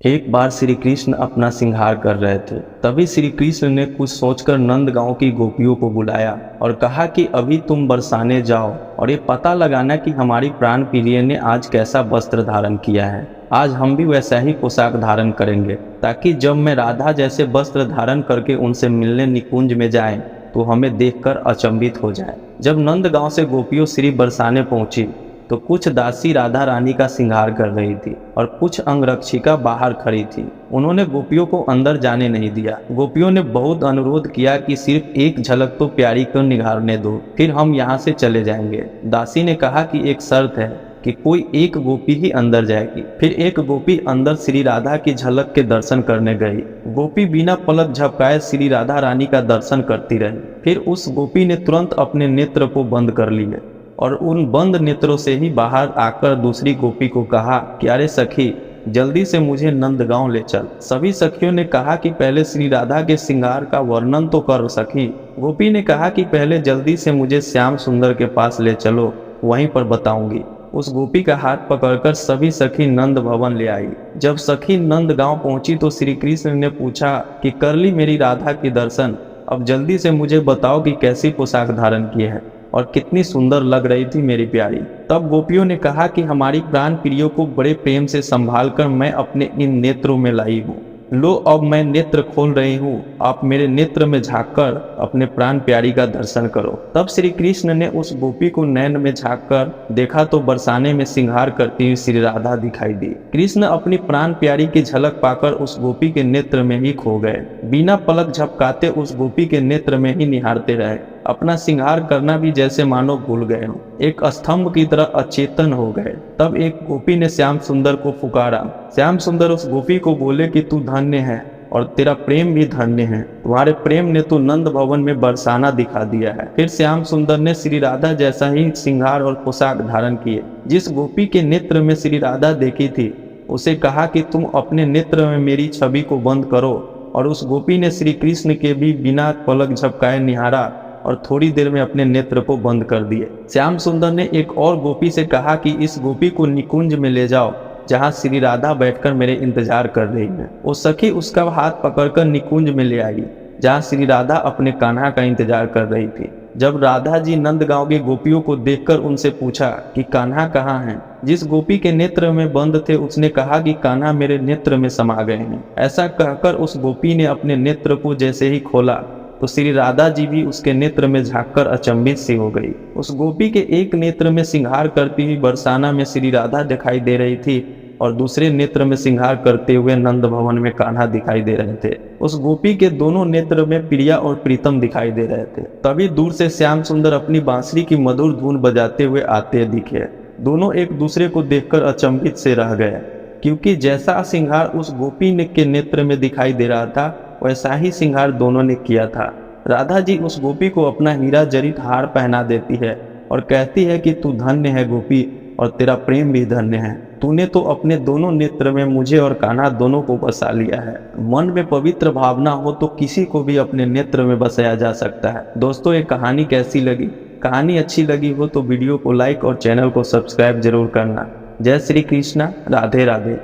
एक बार श्री कृष्ण अपना श्रृंगार कर रहे थे। तभी श्री कृष्ण ने कुछ सोचकर नंदगांव की गोपियों को बुलाया और कहा कि अभी तुम बरसाने जाओ और ये पता लगाना कि हमारी प्राण प्रिय ने आज कैसा वस्त्र धारण किया है। आज हम भी वैसा ही पोशाक धारण करेंगे, ताकि जब मैं राधा जैसे वस्त्र धारण करके उनसे मिलने निकुंज में जाएं तो हमें देखकर अचंभित हो जाए। जब नंदगांव से गोपियों श्री बरसाने पहुंची तो कुछ दासी राधा रानी का श्रृंगार कर रही थी और कुछ अंगरक्षिका बाहर खड़ी थी। उन्होंने गोपियों को अंदर जाने नहीं दिया। गोपियों ने बहुत अनुरोध किया कि सिर्फ एक झलक तो प्यारी को निहारने दो, फिर हम यहाँ से चले जाएंगे। दासी ने कहा कि एक शर्त है कि कोई एक गोपी ही अंदर जाएगी। फिर एक गोपी अंदर श्री राधा की झलक के दर्शन करने गई। गोपी बिना पलक झपकाए श्री राधा रानी का दर्शन करती रही। फिर उस गोपी ने तुरंत अपने नेत्र को बंद कर लिए और उन बंद नेत्रों से ही बाहर आकर दूसरी गोपी को कहा कि अरे सखी, जल्दी से मुझे नंदगांव ले चल। सभी सखियों ने कहा कि पहले श्री राधा के श्रृंगार का वर्णन तो कर सखी। गोपी ने कहा कि पहले जल्दी से मुझे श्याम सुंदर के पास ले चलो, वहीं पर बताऊंगी। उस गोपी का हाथ पकड़कर सभी सखी नंद भवन ले आई। जब सखी नंदगांव पहुंची तो श्री कृष्ण ने पूछा कि कर ली मेरी राधा की दर्शन, अब जल्दी से मुझे बताओ कि कैसी पोशाक धारण की है और कितनी सुंदर लग रही थी मेरी प्यारी। तब गोपियों ने कहा कि हमारी प्राण प्रियो को बड़े प्रेम से संभाल कर मैं अपने इन नेत्रों में लाई हूँ। लो, अब मैं नेत्र खोल रही हूँ, आप मेरे नेत्र में झांककर अपने प्राण प्यारी का दर्शन करो। तब श्री कृष्ण ने उस गोपी को नैन में झांककर देखा तो बरसाने में श्रृंगार करती हुई श्री राधा दिखाई दी। कृष्ण अपनी प्राण प्यारी की झलक पाकर उस गोपी के नेत्र में ही खो गए। बिना पलक झपकाते उस गोपी के नेत्र में ही निहारते रहे। अपना श्रृंगार करना भी जैसे मानो भूल गए हो, एक स्तंभ की तरह अचेतन हो गए। तब एक गोपी ने श्याम सुंदर को पुकारा। श्याम सुंदर उस गोपी को बोले कि तू धन्य है और तेरा प्रेम भी धन्य है, तुम्हारे प्रेम ने तो नंद भवन में बरसाना दिखा दिया है। फिर श्याम सुंदर ने श्री राधा जैसा ही श्रृंगार और पोशाक धारण किए। जिस गोपी के नेत्र में श्री राधा देखी थी उसे कहा कि तुम अपने नेत्र में मेरी छवि को बंद करो, और उस गोपी ने श्री कृष्ण के भी बिना पलक झपकाए निहारा और थोड़ी देर में अपने नेत्र को बंद कर दिए। श्याम सुंदर ने एक और गोपी से कहा कि इस गोपी को निकुंज में ले जाओ जहां श्री राधा बैठकर मेरे इंतजार कर रही है। वो सखी उसका हाथ पकड़कर निकुंज में ले आई जहां श्री राधा अपने कान्हा का इंतजार कर रही थी। जब राधा जी नंदगांव की गोपियों को देखकर उनसे पूछा कि कान्हा कहाँ हैं, जिस गोपी के नेत्र में बंद थे उसने कहा कि कान्हा मेरे नेत्र में समा गए हैं। ऐसा कहकर उस गोपी ने अपने नेत्र को जैसे ही खोला तो श्री राधा जी भी उसके नेत्र में झांककर अचंभित सी हो गई। उस गोपी के एक नेत्र में श्रृंगार करती हुई बरसाना में श्री राधा दिखाई दे रही थी और दूसरे नेत्र में श्रृंगार करते हुए नंद भवन में कान्हा दिखाई दे रहे थे। उस गोपी के दोनों नेत्र में प्रिया और प्रीतम दिखाई दे रहे थे। तभी दूर से श्याम सुंदर अपनी बांसुरी की मधुर धुन बजाते हुए आते दिखे। दोनों एक दूसरे को देखकर अचंभित से रह गए, क्योंकि जैसा श्रृंगार उस गोपी के नेत्र में दिखाई दे रहा था वैसा ही श्रृंगार दोनों ने किया था। राधा जी उस गोपी को अपना हीरा जड़ित हार पहना देती है और कहती है कि तू धन्य है गोपी और तेरा प्रेम भी धन्य है। तूने तो अपने दोनों नेत्र में मुझे और कान्हा दोनों को बसा लिया है। मन में पवित्र भावना हो तो किसी को भी अपने नेत्र में बसाया जा सकता है। दोस्तों, ये कहानी कैसी लगी? कहानी अच्छी लगी हो तो वीडियो को लाइक और चैनल को सब्सक्राइब जरूर करना। जय श्री कृष्णा, राधे राधे।